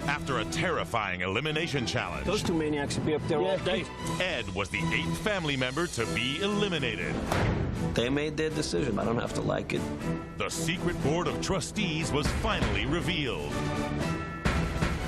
After a terrifying elimination challenge, Those two maniacs would be up there all day. Ed was the 8th family member to be eliminated. They made their decision. I don't have to like it. The secret board of trustees was finally revealed.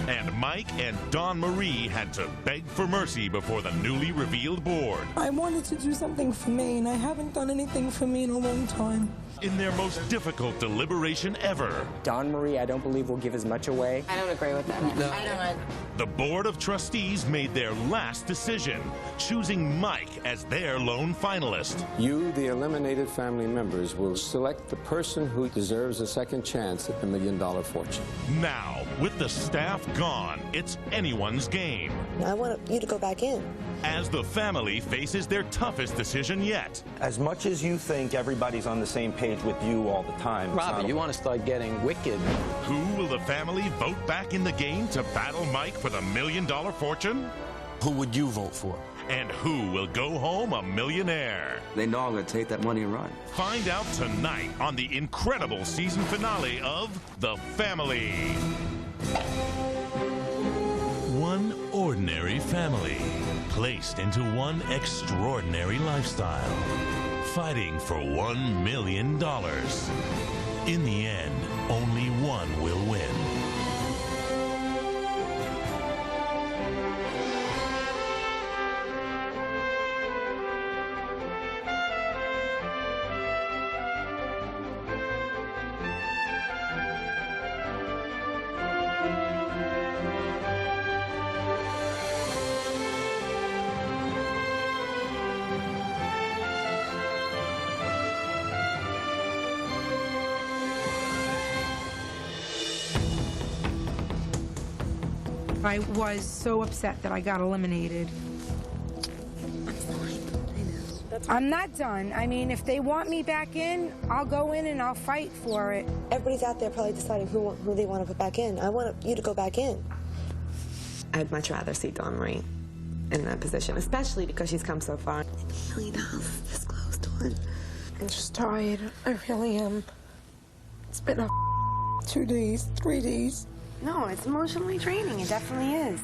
And Mike and Dawn Marie had to beg for mercy before the newly revealed board. I wanted to do something for me, and I haven't done anything for me in a long time. In their most difficult deliberation ever, Dawn Marie, I don't believe will give as much away. I don't agree with that. No. I don't. the board of trustees made their last decision, choosing Mike as their lone finalist. You, the eliminated family members, will select the person who deserves a second chance at the $1 million fortune. Now, with the staff gone, it's anyone's game. I want you to go back in. As the family faces their toughest decision yet. As much as you think everybody's on the same page with you all the time, Robbie, you want to start getting wicked. Who will the family vote back in the game to battle Mike for the $1 million fortune? Who would you vote for? And who will go home a millionaire? They know I'm going to take that money and run. Find out tonight on the incredible season finale of The Family. One ordinary family placed into one extraordinary lifestyle, fighting for $1 million. In the end, only one will win. I was so upset that I got eliminated. I'm not done. I mean, if they want me back in, I'll go in and I'll fight for it. Everybody's out there probably deciding who they want to put back in. I want you to go back in. I'd much rather see Dawn Marie in that position, especially because she's come so far. $1 million this close to it. I'm just tired. I really am. It's been a 2 days, 3 days. No, it's emotionally draining. It definitely is.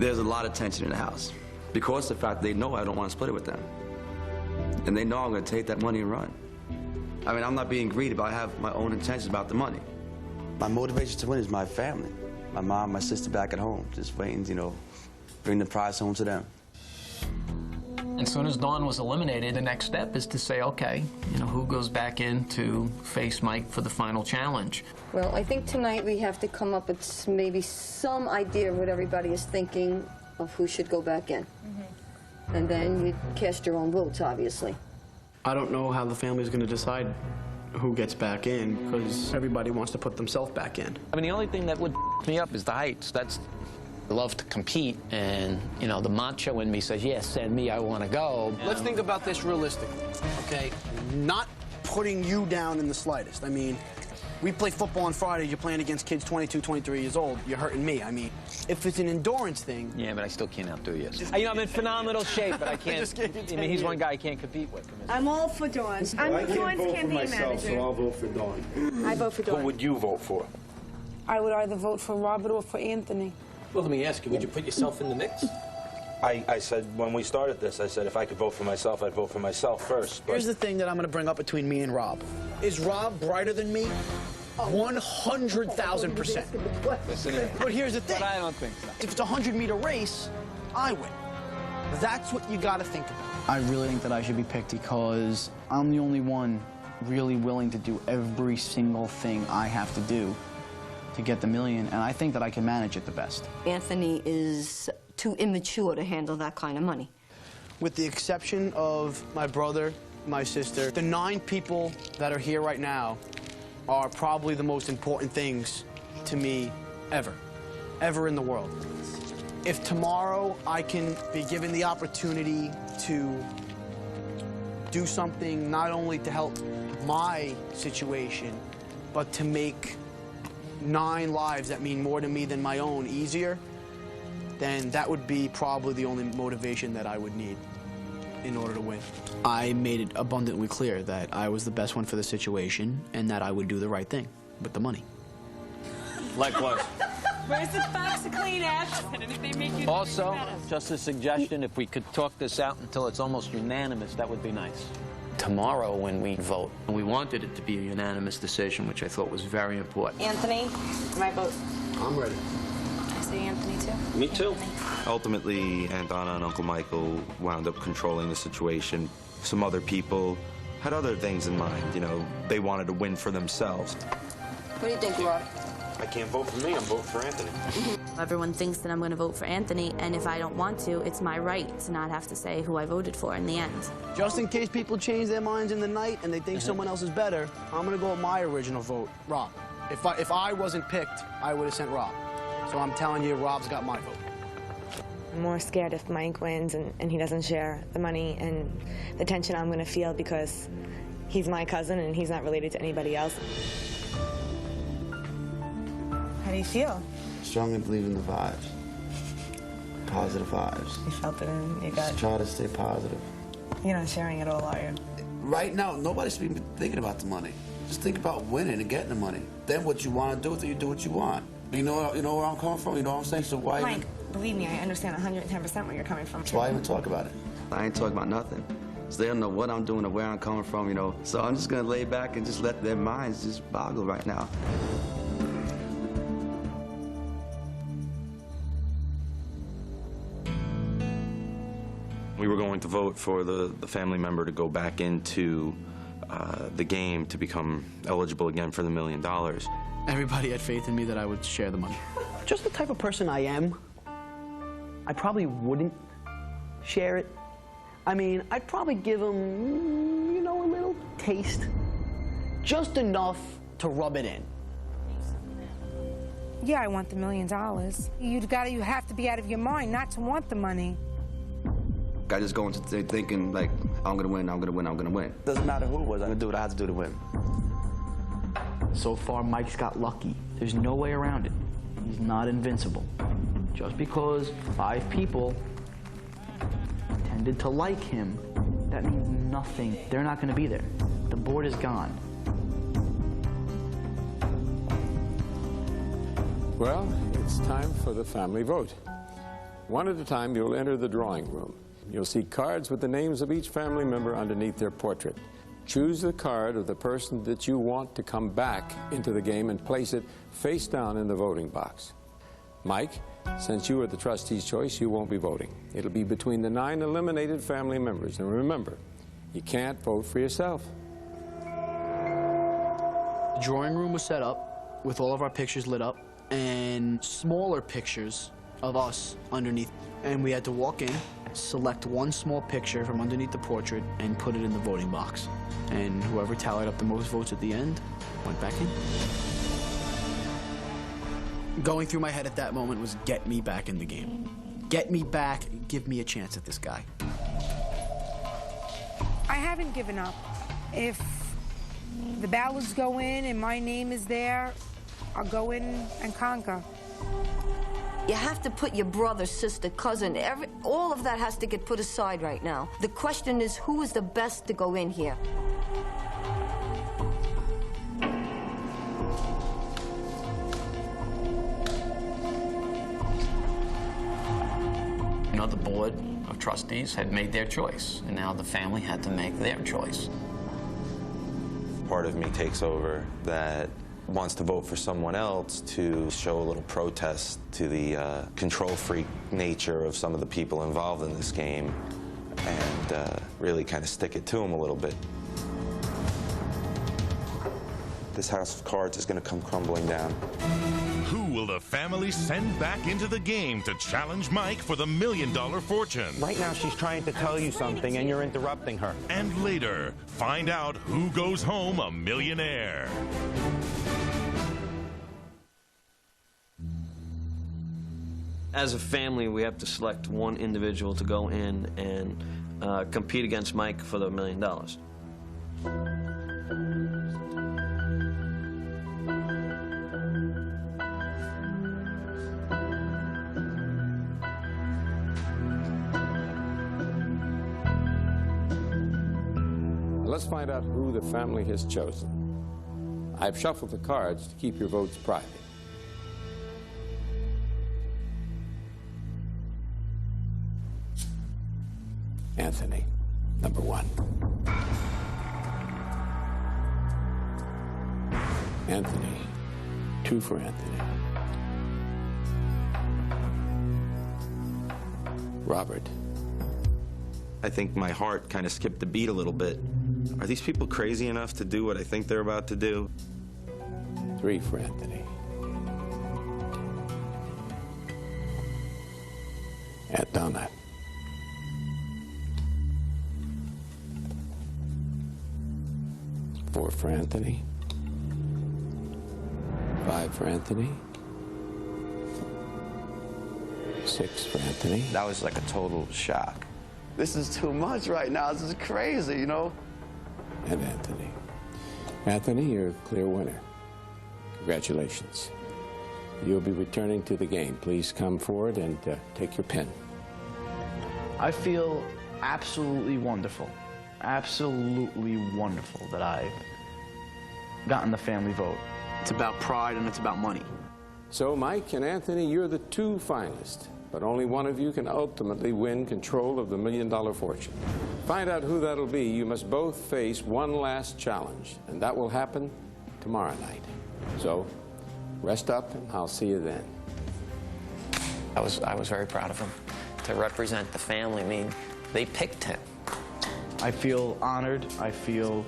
There's a lot of tension in the house because of the fact they know I don't want to split it with them. And they know I'm going to take that money and run. I mean, I'm not being greedy, but I have my own intentions about the money. My motivation to win is my family. My mom, my sister back at home, just waiting, you know, bring the prize home to them. As soon as Dawn was eliminated, the next step is to say, okay, you know, who goes back in to face Mike for the final challenge? Well, I think tonight we have to come up with maybe some idea of what everybody is thinking of who should go back in. And then you cast your own votes, obviously. I don't know how the family's going to decide who gets back in, because everybody wants to put themselves back in. I mean, the only thing that would me up is the heights. I love to compete, and, you know, the macho in me says, yes, send me, I want to go. Let's think about this realistically, okay? Not putting you down in the slightest. I mean, we play football on Friday, you're playing against kids 22, 23 years old, you're hurting me. I mean, if it's an endurance thing... Yeah, but I still can't outdo you. You know, I'm in phenomenal shape, but I can't... I mean, he's one guy I can't compete with. I'm all for Dawn. I'm Dawn's campaign manager. So I'll vote for Dawn. I vote for Dawn. Who would you vote for? I would either vote for Robert or for Anthony. Well, let me ask you, would you put yourself in the mix? I said, when we started this, I said if I could vote for myself, I'd vote for myself first. Here's the thing that I'm going to bring up between me and Rob. Is Rob brighter than me? 100,000%. Listen, but here's the thing. But I don't think so. If it's a 100-meter race, I win. That's what you got to think about. I really think that I should be picked because I'm the only one really willing to do every single thing I have to do to get the million, and I think that I can manage it the best. Anthony is too immature to handle that kind of money. With the exception of my brother, my sister, the 9 people that are here right now are probably the most important things to me ever in the world. If tomorrow I can be given the opportunity to do something not only to help my situation, but to make 9 lives that mean more to me than my own easier, then that would be probably the only motivation that I would need in order to win. I made it abundantly clear that I was the best one for the situation and that I would do the right thing with the money. Likewise. Where's the box of Kleenex? And if they make you Also, just a suggestion, if we could talk this out until it's almost unanimous, that would be nice. Tomorrow when we vote, we wanted it to be a unanimous decision, which I thought was very important. Anthony, my vote. I'm ready. I say Anthony too. Me too. Ultimately, Aunt Donna and Uncle Michael wound up controlling the situation. Some other people had other things in mind. You know, they wanted to win for themselves. What do you think, Rob? I can't vote for me, I'm voting for Anthony. Everyone thinks that I'm going to vote for Anthony, and if I don't want to, it's my right to not have to say who I voted for in the end. Just in case people change their minds in the night and they think someone else is better, I'm gonna go with my original vote, Rob. If I wasn't picked, I would have sent Rob. So I'm telling you, Rob's got my vote. I'm more scared if Mike wins and he doesn't share the money and the tension I'm gonna feel because he's my cousin and he's not related to anybody else. How do you feel? Strongly believe in the vibes. Positive vibes. You felt it in your gut. Just try to stay positive. You're not sharing it all, are you? Right now, nobody should be thinking about the money. Just think about winning and getting the money. Then what you want to do with it, you do what you want. You know where I'm coming from? You know what I'm saying? So why Mike, believe me, I understand 110% where you're coming from. So why even talk about it? I ain't talking about nothing. So they don't know what I'm doing or where I'm coming from, you know. So I'm just gonna lay back and just let their minds just boggle right now. We were going to vote for the family member to go back into the game to become eligible again for the $1 million. Everybody had faith in me that I would share the money. Just the type of person I am, I probably wouldn't share it. I mean, I'd probably give him, you know, a little taste. Just enough to rub it in. Yeah, I want the $1 million. You have to be out of your mind not to want the money. I just go into thinking, like, I'm gonna win, I'm gonna win, I'm gonna win. Doesn't matter who it was, I'm gonna do what I have to do to win. So far, Mike's got lucky. There's no way around it. He's not invincible. Just because 5 people tended to like him, that means nothing. They're not gonna be there. The board is gone. Well, it's time for the family vote. One at a time, you'll enter the drawing room. You'll see cards with the names of each family member underneath their portrait. Choose the card of the person that you want to come back into the game and place it face down in the voting box. Mike, since you are the trustee's choice, you won't be voting. It'll be between the 9 eliminated family members. And remember, you can't vote for yourself. The drawing room was set up with all of our pictures lit up and smaller pictures of us underneath. And we had to walk in, select one small picture from underneath the portrait and put it in the voting box. And whoever tallied up the most votes at the end went back in. Going through my head at that moment was get me back in the game. Get me back, give me a chance at this guy. I haven't given up. If the ballots go in and my name is there, I'll go in and conquer. You have to put your brother, sister, cousin, all of that has to get put aside right now. The question is, who is the best to go in here? You know, the board of trustees had made their choice, and now the family had to make their choice. Part of me takes over that wants to vote for someone else to show a little protest to the control freak nature of some of the people involved in this game and really kind of stick it to them a little bit. This house of cards is going to come crumbling down. Who will the family send back into the game to challenge Mike for the $1 million fortune? Right now, she's trying to tell you something, and you're interrupting her. And later, find out who goes home a millionaire. As a family, we have to select one individual to go in and compete against Mike for the $1 million. Let's find out who the family has chosen. I've shuffled the cards to keep your votes private. Anthony, number 1. Anthony, 2 for Anthony. Robert. I think my heart kind of skipped a beat a little bit. Are these people crazy enough to do what I think they're about to do? 3 for Anthony. Aunt Donna. 4 for Anthony. 5 for Anthony. 6 for Anthony. That was like a total shock. This is too much right now. This is crazy, you know? And Anthony. Anthony, you're a clear winner. Congratulations. You'll be returning to the game. Please come forward and take your pen. I feel absolutely wonderful. Absolutely wonderful that I've gotten the family vote. It's about pride and it's about money. So, Mike and Anthony, you're the 2 finalists, but only one of you can ultimately win control of the $1 million fortune. Find out who that'll be. You must both face one last challenge, and that will happen tomorrow night. So, rest up, and I'll see you then. I was very proud of him. To represent the family, I mean, they picked him. I feel honored. I feel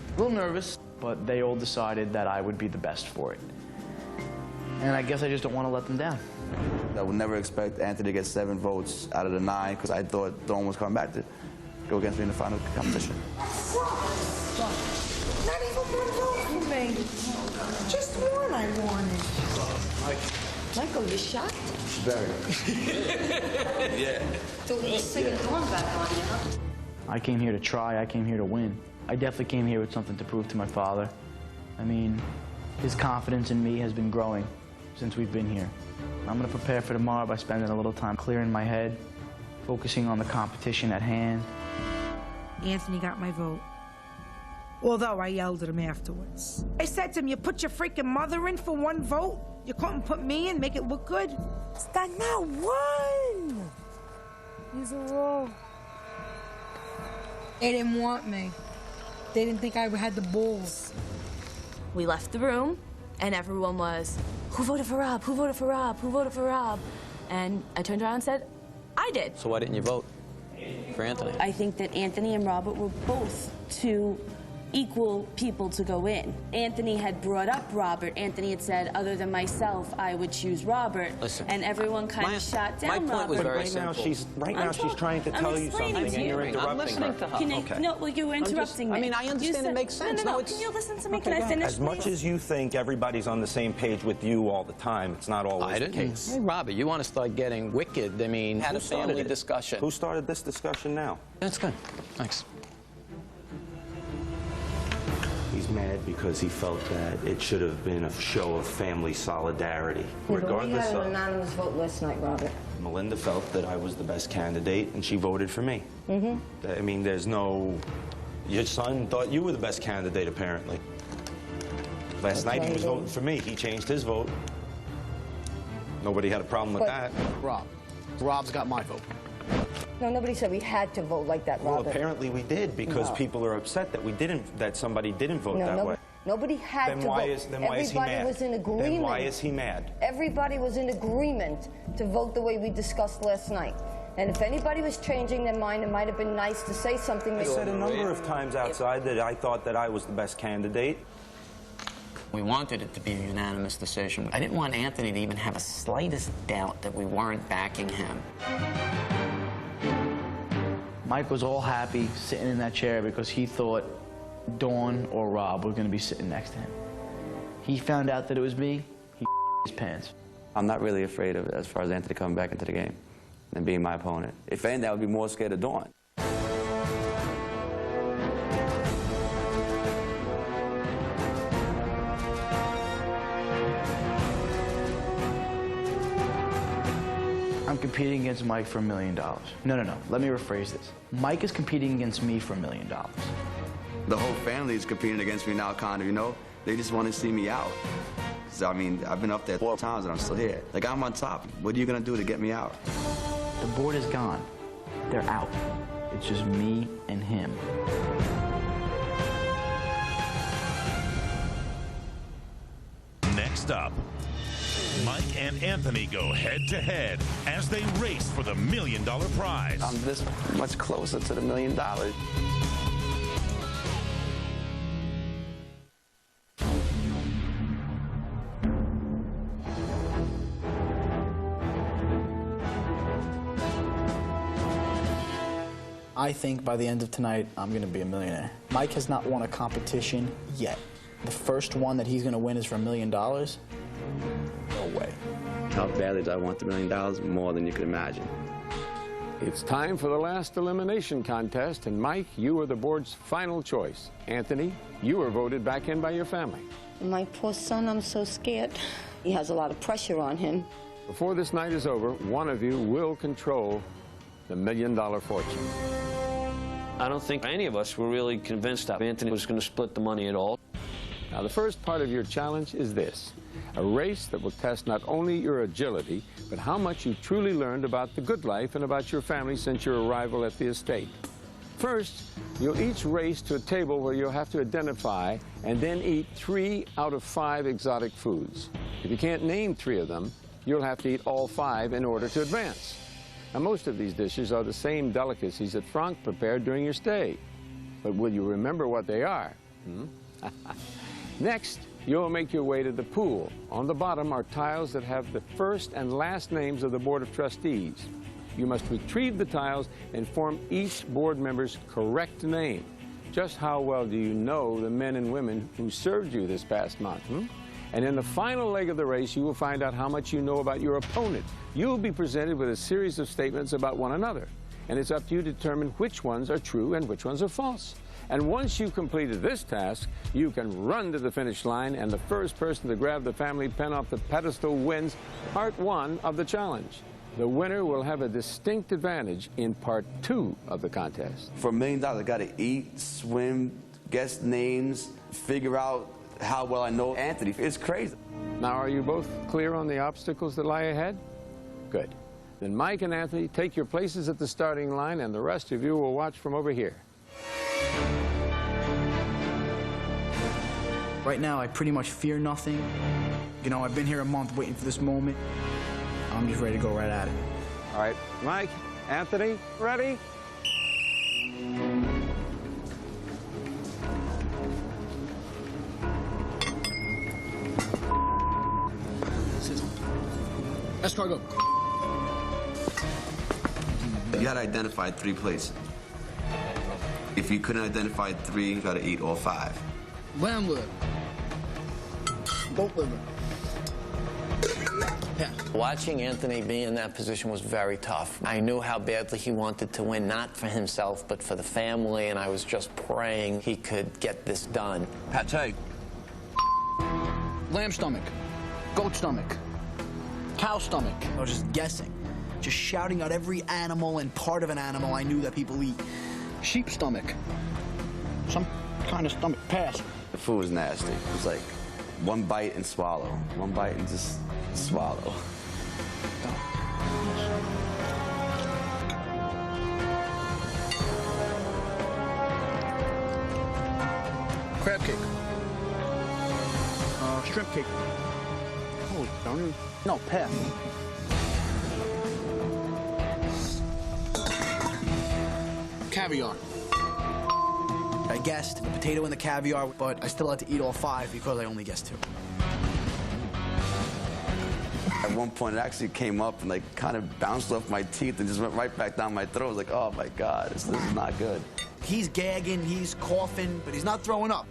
a little nervous, but they all decided that I would be the best for it. And I guess I just don't want to let them down. I would never expect Anthony to get 7 votes out of the 9 because I thought Dawn was coming back to go against me in the final competition. Not even one vote for me. Just one I wanted. Michael, you shocked? Very. Yeah. So we're singing Dawn back on you, huh? I came here to try. I came here to win. I definitely came here with something to prove to my father. I mean, his confidence in me has been growing since we've been here. I'm going to prepare for tomorrow by spending a little time clearing my head, focusing on the competition at hand. Anthony got my vote. Although I yelled at him afterwards. I said to him, you put your freaking mother in for 1 vote? You couldn't put me in, make it look good? That's not one! These are all. They didn't want me. They didn't think I had the balls. We left the room, and everyone was, who voted for Rob? Who voted for Rob? Who voted for Rob? And I turned around and said, I did. So why didn't you vote for Anthony? I think that Anthony and Robert were both too equal people to go in. Anthony had brought up Robert. Anthony had said, other than myself, I would choose Robert. Listen, and everyone kind of shot down my point was Robert. very simple. Right now she's trying to tell you something, and you're interrupting I'm listening to her. Okay. No, well, you were interrupting me. I mean, I understand it makes sense. No, it's... Can you listen to me? Okay, Can I finish, As much as you think everybody's on the same page with you all the time, it's not always the case. Hey, Robert, you want to start getting wicked. I mean, had a family it? discussion. Who started this discussion now? That's good. Thanks. He's mad because he felt that it should have been a show of family solidarity. Regardless of... We had an anonymous vote last night, Robert. Melinda felt that I was the best candidate, and she voted for me. I mean, there's no... Your son thought you were the best candidate, apparently. Last night he was voting for me. He changed his vote. Nobody had a problem with that. Rob's got my vote. No, nobody said we had to vote like that, Robert. Well, apparently we did, because people are upset that we didn't, that somebody didn't vote that way. Nobody had to vote. Then why is he mad? Everybody was in agreement. Then why is he mad? Everybody was in agreement to vote the way we discussed last night. And if anybody was changing their mind, it might have been nice to say something. I said a number of times outside that I thought that I was the best candidate. We wanted it to be a unanimous decision. I didn't want Anthony to even have a slightest doubt that we weren't backing him. Mike was all happy sitting in that chair because he thought Dawn or Rob were going to be sitting next to him. He found out that it was me, he his pants. I'm not really afraid of it as far as Anthony coming back into the game and being my opponent. If anything, I would be more scared of Dawn. I'm competing against Mike for $1 million. No. Let me rephrase this. Mike is competing against me for $1 million. The whole family is competing against me now, kind of, you know? They just want to see me out. So, I mean, I've been up there 4 times and I'm still here. Like, I'm on top. What are you going to do to get me out? The board is gone. they're out. It's just me and him. Next up, Mike and Anthony go head-to-head as they race for the $1 million prize. I'm this much closer to the $1 million. I think by the end of tonight, I'm going to be a millionaire. Mike has not won a competition yet. The first one that he's going to win is for $1 million? No way. How badly do I want the $1 million? More than you could imagine. It's time for the last elimination contest, and Mike, you are the board's final choice. Anthony, you were voted back in by your family. My poor son, I'm so scared. He has a lot of pressure on him. Before this night is over, one of you will control the $1 million fortune. I don't think any of us were really convinced that Anthony was going to split the money at all. Now, the first part of your challenge is this: a race that will test not only your agility, but how much you truly learned about the good life and about your family since your arrival at the estate. First, you'll each race to a table where you'll have to identify and then eat 3 out of 5 exotic foods. If you can't name 3 of them, you'll have to eat all 5 in order to advance. Now, most of these dishes are the same delicacies that Frank prepared during your stay. But will you remember what they are? Next, you'll make your way to the pool. On the bottom are tiles that have the first and last names of the Board of Trustees. You must retrieve the tiles and form each board member's correct name. Just how well do you know the men and women who served you this past month? And in the final leg of the race, you will find out how much you know about your opponent. You'll be presented with a series of statements about one another, and it's up to you to determine which ones are true and which ones are false. And once you've completed this task, you can run to the finish line, and the first person to grab the family pen off the pedestal wins part 1 of the challenge. The winner will have a distinct advantage in part 2 of the contest. For $1 million, I got to eat, swim, guess names, figure out how well I know Anthony. It's crazy. Now, are you both clear on the obstacles that lie ahead? Good. Then Mike and Anthony, take your places at the starting line, and the rest of you will watch from over here. Right now, I pretty much fear nothing. You know, I've been here a month waiting for this moment. I'm just ready to go right at it. All right, Mike, Anthony, ready? Escargot. You got to identify 3 places. If you couldn't identify 3, you got to eat all 5. Lamb liver. Goat liver. Yeah. Watching Anthony be in that position was very tough. I knew how badly he wanted to win, not for himself, but for the family, and I was just praying he could get this done. Pate. Lamb stomach. Goat stomach. Cow stomach. I was just guessing. Just shouting out every animal and part of an animal I knew that people eat. Sheep stomach. Some kind of stomach. Pass. The food was nasty. It was like 1 bite and swallow. 1 bite and just swallow. Crab cake. Shrimp cake. Oh, don't even... No, pass. Caviar. I guessed the potato and the caviar, but I still had to eat all 5 because I only guessed 2. At one point, it actually came up and like kind of bounced off my teeth and just went right back down my throat. I was like, oh my God, this is not good. He's gagging, he's coughing, but he's not throwing up.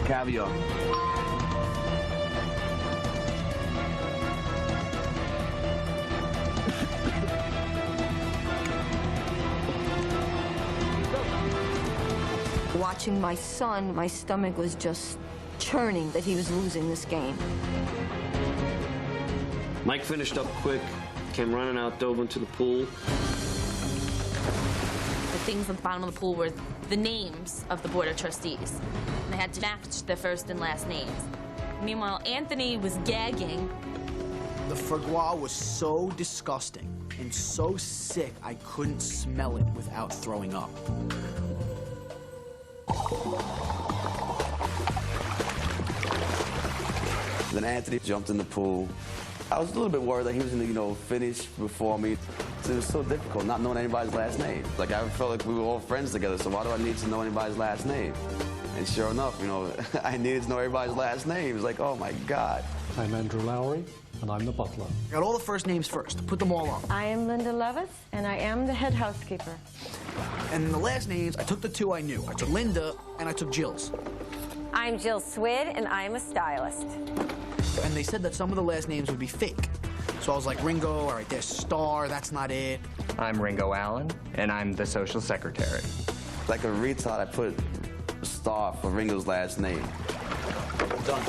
Caviar. Watching my son, my stomach was just churning that he was losing this game. Mike finished up quick, came running out, dove into the pool. The things at the bottom of the pool were the names of the Board of Trustees. And they had to match their first and last names. Meanwhile, Anthony was gagging. The foie gras was so disgusting and so sick, I couldn't smell it without throwing up. Then Anthony jumped in the pool. I was a little bit worried that he was going to, you know, finish before me. It was so difficult not knowing anybody's last name. Like, I felt like we were all friends together, so why do I need to know anybody's last name? And sure enough, you know, I needed to know everybody's last name. It was like, oh my God. I'm Andrew Lowry, and I'm the butler. I got all the first names first, put them all up. I am Linda Levis, and I am the head housekeeper. And the last names, I took the two I knew. I took Linda, and I took Jill's. I'm Jill Swid, and I am a stylist. And they said that some of the last names would be fake. So I was like, Ringo, all right, there's Star, that's not it. I'm Ringo Allen, and I'm the social secretary. Like a retard, I put Star for Ringo's last name. Done.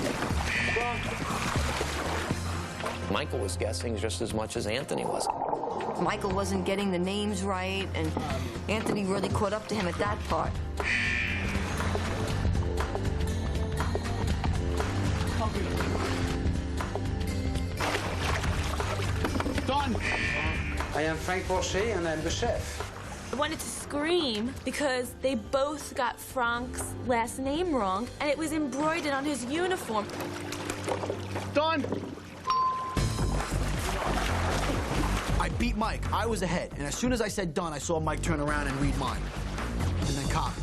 Michael was guessing just as much as Anthony was. Michael wasn't getting the names right, and Anthony really caught up to him at that part. Done. I am Frank Boucher, and I'm the chef. I wanted to scream because they both got Frank's last name wrong, and it was embroidered on his uniform. Done. I beat Mike. I was ahead. And as soon as I said done, I saw Mike turn around and read mine. And then copy.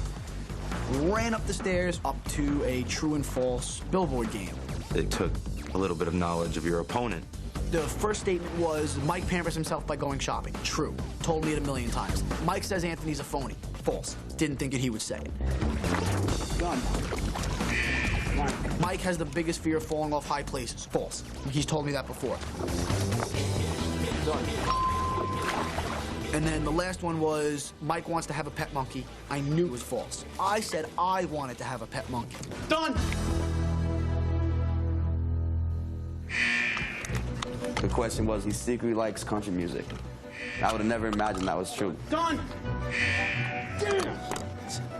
Ran up the stairs up to a true and false billboard game. It took a little bit of knowledge of your opponent. The first statement was, Mike pampers himself by going shopping. True. Told me it 1,000,000 times. Mike says Anthony's a phony. False. Didn't think that he would say it. Done. Mike has the biggest fear of falling off high places. False. He's told me that before. Done. And then the last one was, Mike wants to have a pet monkey. I knew it was false. I said I wanted to have a pet monkey. Done. The question was, he secretly likes country music. I would have never imagined that was true. Done.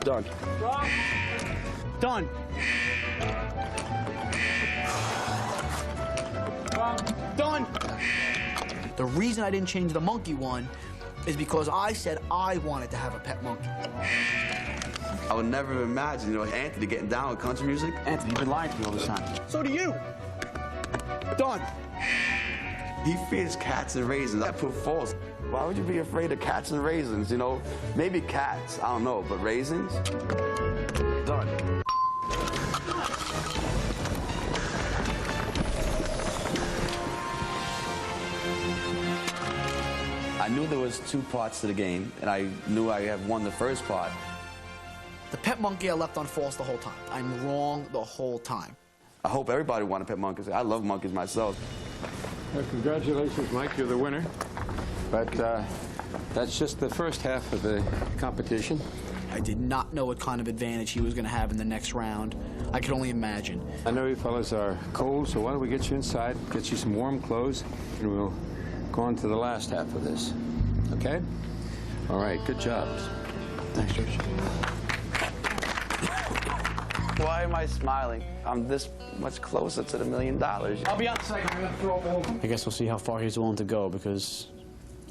Done. Done. Done. The reason I didn't change the monkey one is because I said I wanted to have a pet monkey. I would never have imagined, you know, Anthony getting down with country music. Anthony, you've been lying to me all this time. So do you. Done. He fears cats and raisins. I put false. Why would you be afraid of cats and raisins, you know? Maybe cats, I don't know, but raisins? Done. I knew there was 2 parts to the game, and I knew I had won the first part. The pet monkey I left on false the whole time. I'm wrong the whole time. I hope everybody wanted pet monkeys. I love monkeys myself. Well, congratulations, Mike. You're the winner. But that's just the first half of the competition. I did not know what kind of advantage he was going to have in the next round. I could only imagine. I know you fellas are cold, so why don't we get you inside, get you some warm clothes, and we'll go on to the last half of this. Okay? All right, good jobs. Thanks, George. Why am I smiling? I'm this much closer to the $1 million. I'll be out in a second. I'm going to throw a ball. I guess we'll see how far he's willing to go, because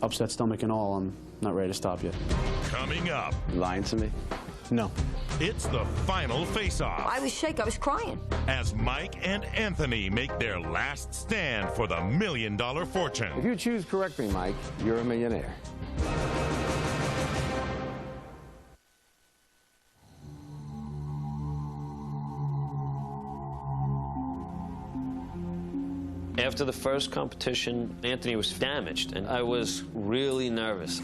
upset stomach and all, I'm not ready to stop yet. Coming up. You lying to me? No. It's the final face-off. I was shaking. I was crying. As Mike and Anthony make their last stand for the $1 million fortune. If you choose correctly, Mike, you're a millionaire. After the first competition, Anthony was damaged, and I was really nervous.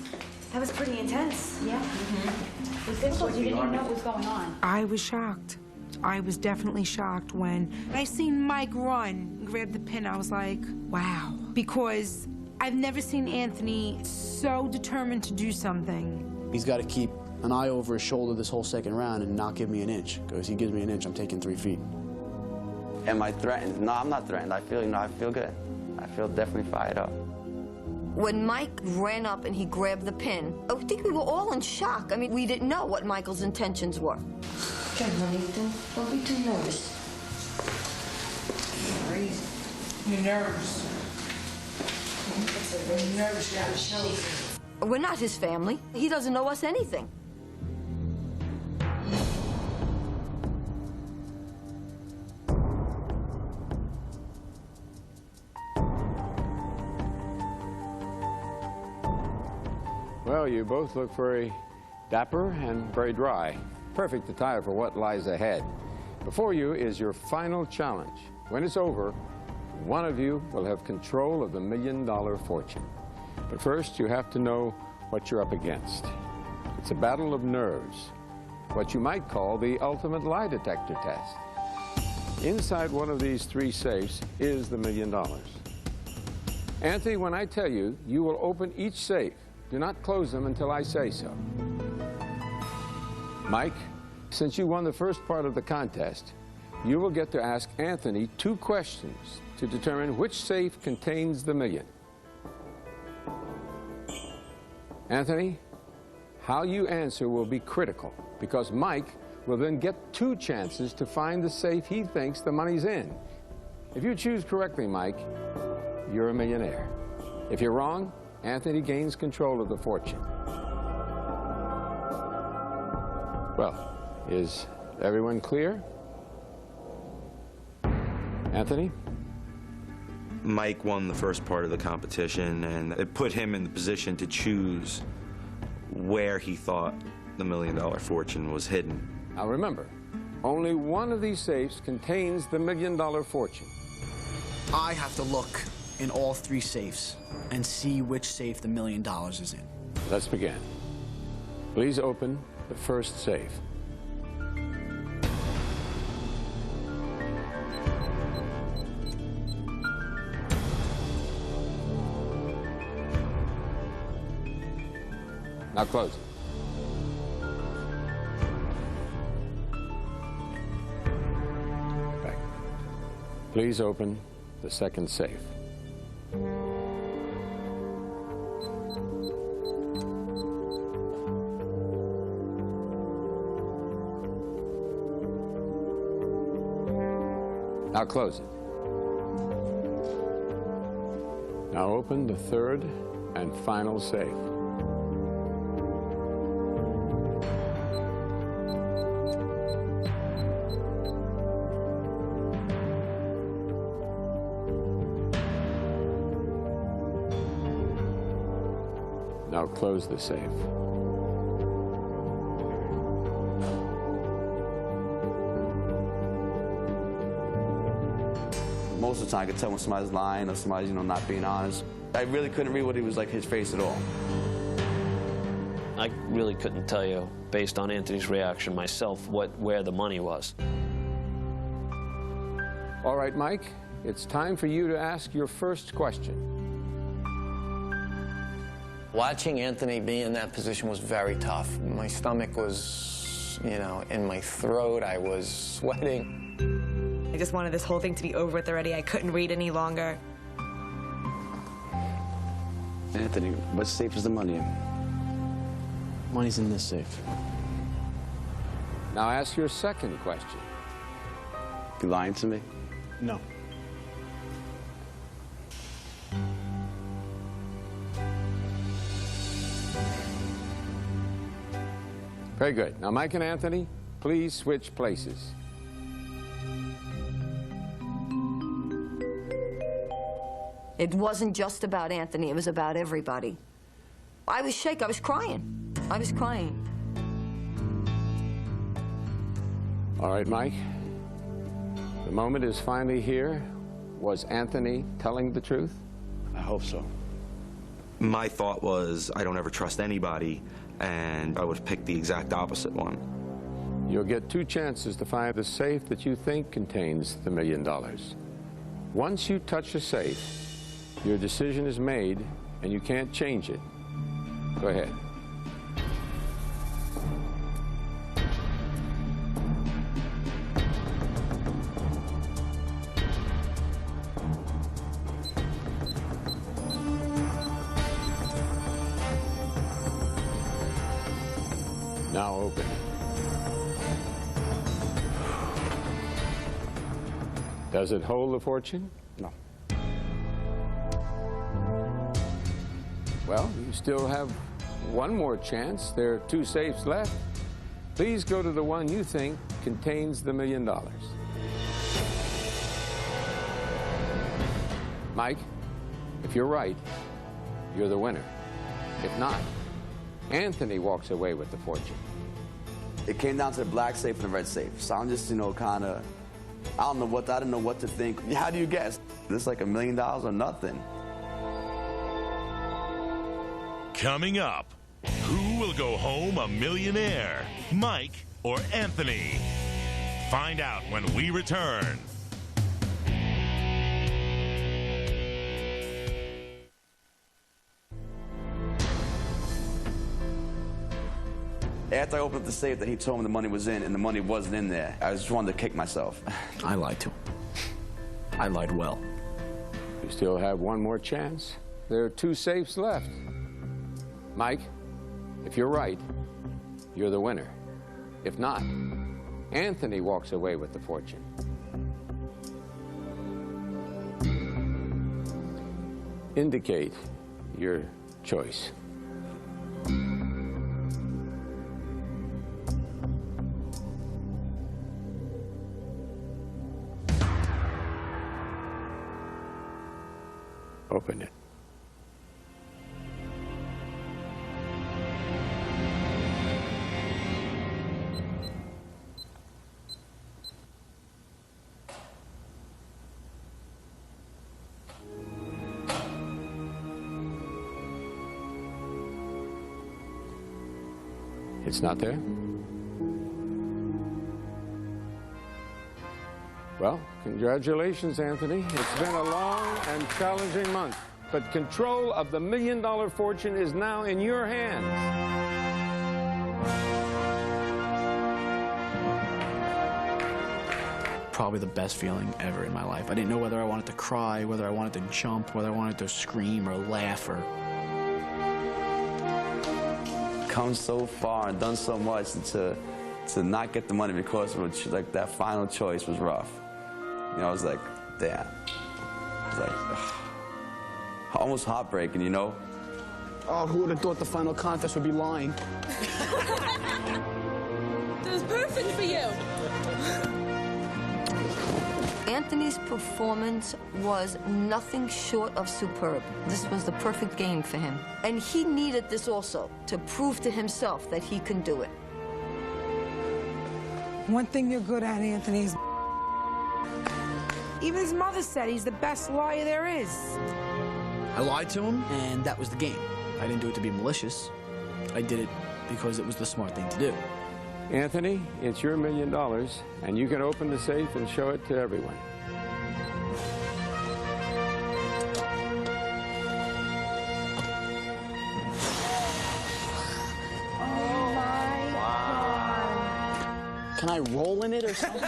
That was pretty intense. Yeah. It was difficult. You didn't even know what was going on. I was shocked. I was definitely shocked when I seen Mike run, grab the pin. I was like, wow. Because I've never seen Anthony so determined to do something. He's got to keep an eye over his shoulder this whole second round and not give me an inch. Because he gives me an inch, I'm taking 3 feet. Am I threatened? No, I'm not threatened. I feel, you know, I feel good. I feel definitely fired up. When Mike ran up and he grabbed the pin, I think we were all in shock. I mean, we didn't know what Michael's intentions were. Okay, honey, don't be too nervous. You're nervous. You're nervous, you gotta show it. We're not his family. He doesn't know us anything. Well, you both look very dapper and very dry. Perfect attire for what lies ahead. Before you is your final challenge. When it's over, one of you will have control of the $1 million fortune. But first, you have to know what you're up against. It's a battle of nerves, what you might call the ultimate lie detector test. Inside one of these 3 safes is the $1 million. Anthony, when I tell you, you will open each safe. Do not close them until I say so. Mike, since you won the first part of the contest, you will get to ask Anthony 2 questions to determine which safe contains the $1 million. Anthony, how you answer will be critical because Mike will then get 2 chances to find the safe he thinks the money's in. If you choose correctly, Mike, you're a millionaire. If you're wrong, Anthony gains control of the fortune. Well, is everyone clear? Anthony? Mike won the first part of the competition, and it put him in the position to choose where he thought the $1 million fortune was hidden. Now remember, only one of these safes contains the $1 million fortune. I have to look in all 3 safes and see which safe the $1 million is in. Let's begin. Please open the first safe. Now close it. Back. Please open the second safe. Now close it. Now open the third and final safe. Now close the safe. Most of the time I could tell when somebody's lying or somebody's, not being honest. I really couldn't read what he was like, his face at all. I really couldn't tell you, based on Anthony's reaction myself, where the money was. All right, Mike, it's time for you to ask your first question. Watching Anthony be in that position was very tough. My stomach was, in my throat. I was sweating. I just wanted this whole thing to be over with already. I couldn't read any longer. Anthony, what safe is the money in? Money's in this safe. Now ask your second question. You lying to me? No. Very good. Now, Mike and Anthony, please switch places. It wasn't just about Anthony, it was about everybody. I was shaken, I was crying. I was crying. All right, Mike. The moment is finally here. Was Anthony telling the truth? I hope so. My thought was, I don't ever trust anybody, and I would pick the exact opposite one. You'll get 2 chances to find the safe that you think contains the $1 million. Once you touch a safe, your decision is made, and you can't change it. Go ahead. now open. Does it hold the fortune? No. Well, you still have one more chance. There are 2 safes left. Please go to the one you think contains the $1 million. Mike, if you're right, you're the winner. If not, Anthony walks away with the fortune. It came down to the black safe and the red safe. So I'm just, you know, kind of, I didn't know what to think. How do you guess? This is like $1 million or nothing. Coming up, who will go home a millionaire, Mike or Anthony? Find out when we return. After I opened up the safe that he told me the money was in and the money wasn't in there, I just wanted to kick myself. I lied to him. I lied well. You still have one more chance. There are 2 safes left. Mike, if you're right, you're the winner. If not, Anthony walks away with the fortune. Indicate your choice. Open it. It's not there? Well, congratulations, Anthony. It's been a long and challenging month, but control of the $1 million fortune is now in your hands. Probably the best feeling ever in my life. I didn't know whether I wanted to cry, whether I wanted to jump, whether I wanted to scream or laugh or... Come so far and done so much, and to not get the money because of like that final choice was rough. You know, I was like, damn. It was like, ugh. Almost heartbreaking, you know? Oh, who would have thought the final contest would be lying? It was perfect for you. Anthony's performance was nothing short of superb. This was the perfect game for him. And he needed this also to prove to himself that he can do it. One thing you're good at, Anthony, is... Even his mother said he's the best liar there is. I lied to him, and that was the game. I didn't do it to be malicious. I did it because it was the smart thing to do. Anthony, it's your $1 million, and you can open the safe and show it to everyone. Oh, my God. Can I roll in it or something?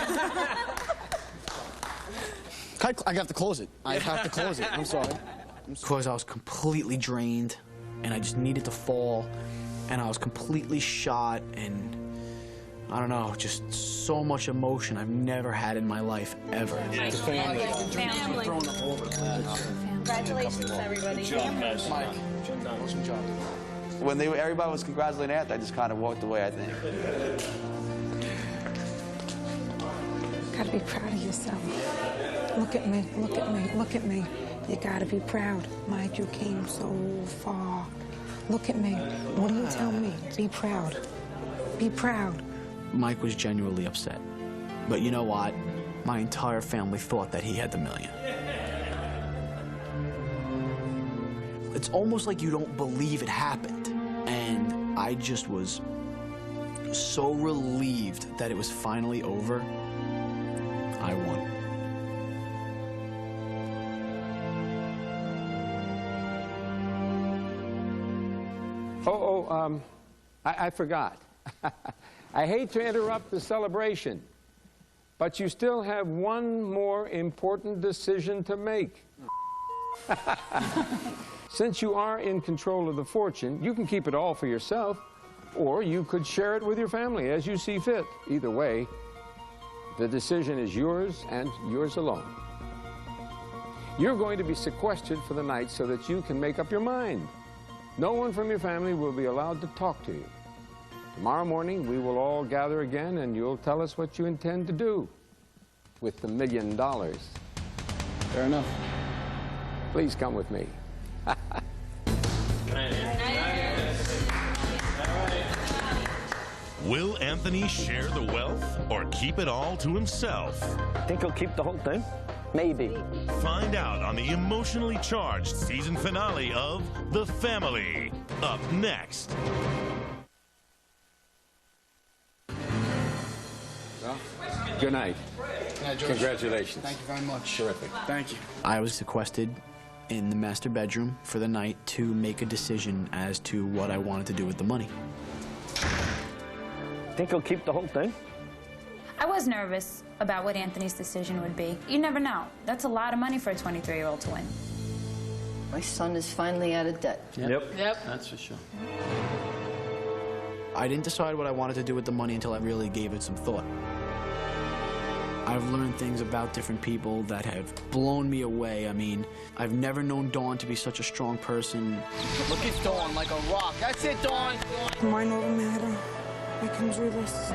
I have to close it. I have to close it. I'm sorry. Because I was completely drained, and I just needed to fall, and I was completely shot, and I don't know, just so much emotion I've never had in my life, ever. Family. Congratulations, everybody. Mike, awesome job. When everybody was congratulating Anthony, I just kind of walked away, I think. Gotta be proud of yourself. Look at me, look at me, look at me. You gotta be proud. Mike, you came so far. Look at me. What do you tell me? Be proud. Be proud. Mike was genuinely upset. But you know what? My entire family thought that he had the $1 million. It's almost like you don't believe it happened. And I just was so relieved that it was finally over. I won. I forgot. I hate to interrupt the celebration, but you still have one more important decision to make. Since you are in control of the fortune, you can keep it all for yourself, or you could share it with your family as you see fit. Either way, the decision is yours and yours alone. You're going to be sequestered for the night so that you can make up your mind. No one from your family will be allowed to talk to you. Tomorrow morning, we will all gather again, and you'll tell us what you intend to do with the $1 million. Fair enough. Please come with me. Will Anthony share the wealth or keep it all to himself? Think he'll keep the whole thing? Maybe. Find out on the emotionally charged season finale of The Family. Up next. Well, good night. Congratulations. Thank you very much. Terrific. Thank you. I was sequestered in the master bedroom for the night to make a decision as to what I wanted to do with the money. Think he'll keep the whole thing? I was nervous about what Anthony's decision would be. You never know. That's a lot of money for a 23-year-old to win. My son is finally out of debt. Yep. That's for sure. I didn't decide what I wanted to do with the money until I really gave it some thought. I've learned things about different people that have blown me away. I mean, I've never known Dawn to be such a strong person. Look at Dawn like a rock. That's it, Dawn. Mind over matter. I can do this.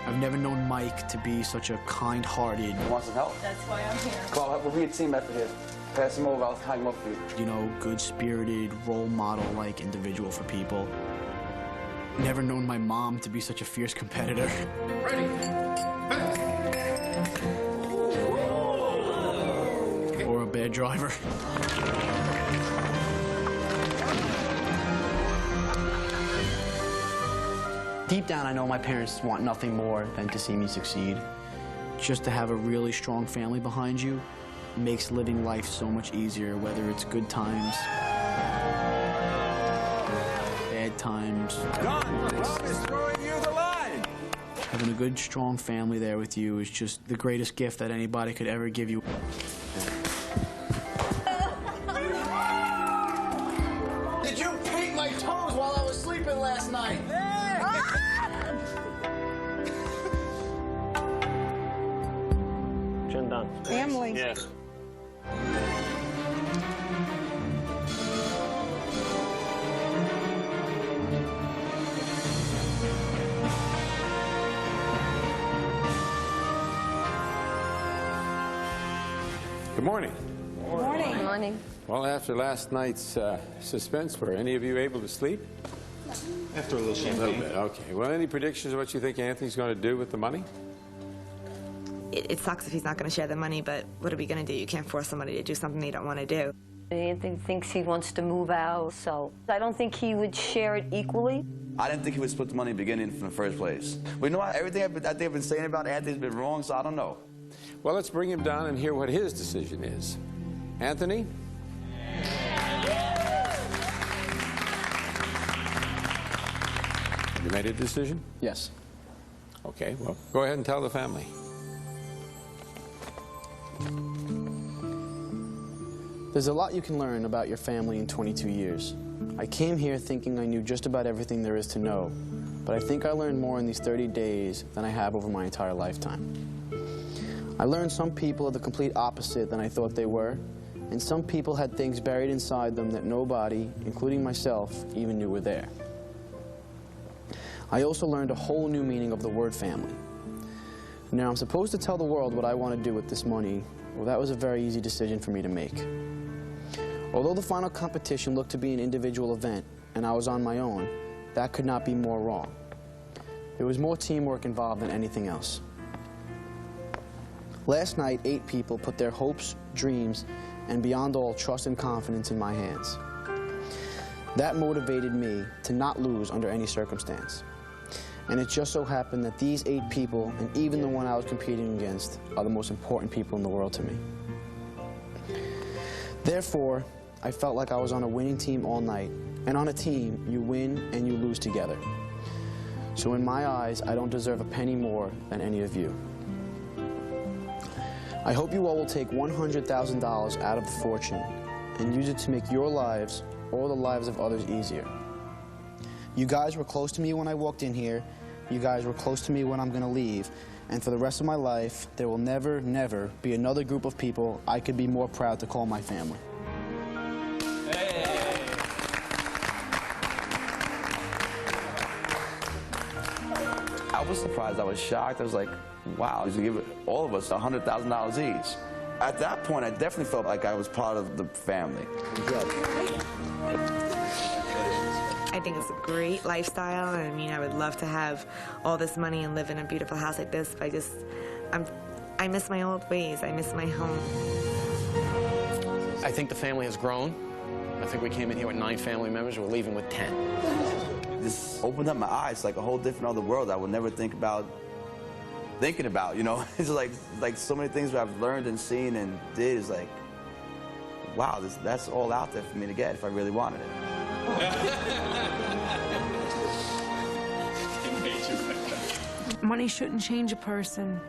I've never known Mike to be such a kind-hearted... Want some help? That's why I'm here. Come on, we'll be a team effort here. Pass him over, I'll hang him up for you. You know, good-spirited, role model-like individual for people. Never known my mom to be such a fierce competitor. Ready. Or a bad driver. Deep down, I know my parents want nothing more than to see me succeed. Just to have a really strong family behind you makes living life so much easier, whether it's good times, bad times. Don, Rob is throwing you the line. Having a good, strong family there with you is just the greatest gift that anybody could ever give you. Did you paint my toes while I was sleeping last night? Chin down. Family. Yeah. Good morning. Good morning. Good morning. Well, after last night's suspense, were any of you able to sleep? After a little A champagne. little bit, okay. Well, any predictions of what you think Anthony's going to do with the money? It sucks if he's not going to share the money, but what are we going to do? You can't force somebody to do something they don't want to do. Anthony thinks he wants to move out, so I don't think he would share it equally. I didn't think he would split the money beginning from the first place. We know everything I think I've been saying about Anthony's been wrong, so I don't know. Well, let's bring him down and hear what his decision is. Anthony? You made a decision? Yes. Okay, well, go ahead and tell the family. There's a lot you can learn about your family in 22 years. I came here thinking I knew just about everything there is to know, but I think I learned more in these 30 days than I have over my entire lifetime. I learned some people are the complete opposite than I thought they were, and some people had things buried inside them that nobody, including myself, even knew were there. I also learned a whole new meaning of the word family. Now, I'm supposed to tell the world what I want to do with this money. Well, that was a very easy decision for me to make. Although the final competition looked to be an individual event, and I was on my own, that could not be more wrong. There was more teamwork involved than anything else. Last night, 8 people put their hopes, dreams, and beyond all, trust and confidence in my hands. That motivated me to not lose under any circumstance. And it just so happened that these 8 people, and even the one I was competing against, are the most important people in the world to me. Therefore, I felt like I was on a winning team all night. And on a team, you win and you lose together. So in my eyes, I don't deserve a penny more than any of you. I hope you all will take $100,000 out of the fortune and use it to make your lives or the lives of others easier. You guys were close to me when I walked in here. You guys were close to me when I'm going to leave. And for the rest of my life, there will never, never be another group of people I could be more proud to call my family. I was surprised. I was shocked. I was like, wow, he's going to give all of us $100,000 each. At that point, I definitely felt like I was part of the family. I think it's a great lifestyle. I mean, I would love to have all this money and live in a beautiful house like this, but I miss my old ways. I miss my home. I think the family has grown. I think we came in here with 9 family members. We're leaving with 10. This opened up my eyes, like a whole different other world I would never thinking about, you know? It's like so many things that I've learned and seen and did is like, wow, that's all out there for me to get if I really wanted it. Money shouldn't change a person,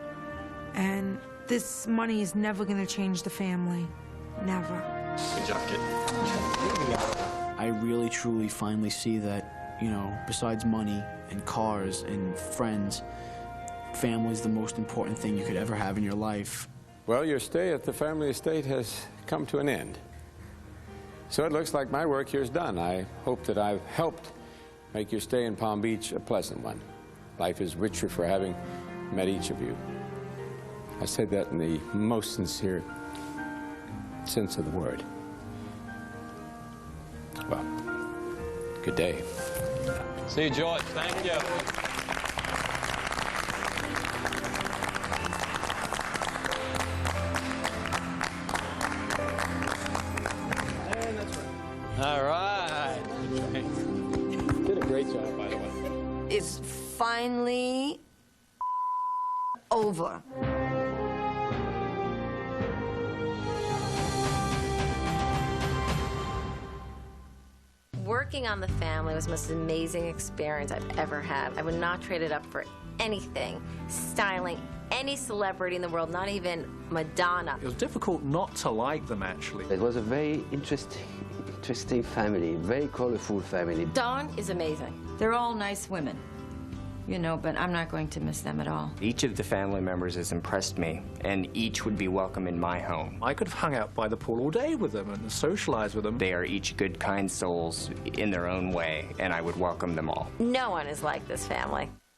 and this money is never going to change the family. Never. Good job, kid. I really, truly, finally see that, you know, besides money and cars and friends, family is the most important thing you could ever have in your life. Well, your stay at the family estate has come to an end. So it looks like my work here is done. I hope that I've helped make your stay in Palm Beach a pleasant one. Life is richer for having met each of you. I say that in the most sincere sense of the word. Well, good day. See you, George. Thank you. All right. Did a great job, by the way. It's finally over. Working on The Family was the most amazing experience I've ever had. I would not trade it up for anything. Styling any celebrity in the world, not even Madonna. It was difficult not to like them, actually. It was a very interesting family, very colorful family. Dawn is amazing. They're all nice women, you know, but I'm not going to miss them at all. Each of the family members has impressed me, and each would be welcome in my home. I could have hung out by the pool all day with them and socialized with them. They are each good, kind souls in their own way, and I would welcome them all. No one is like this family.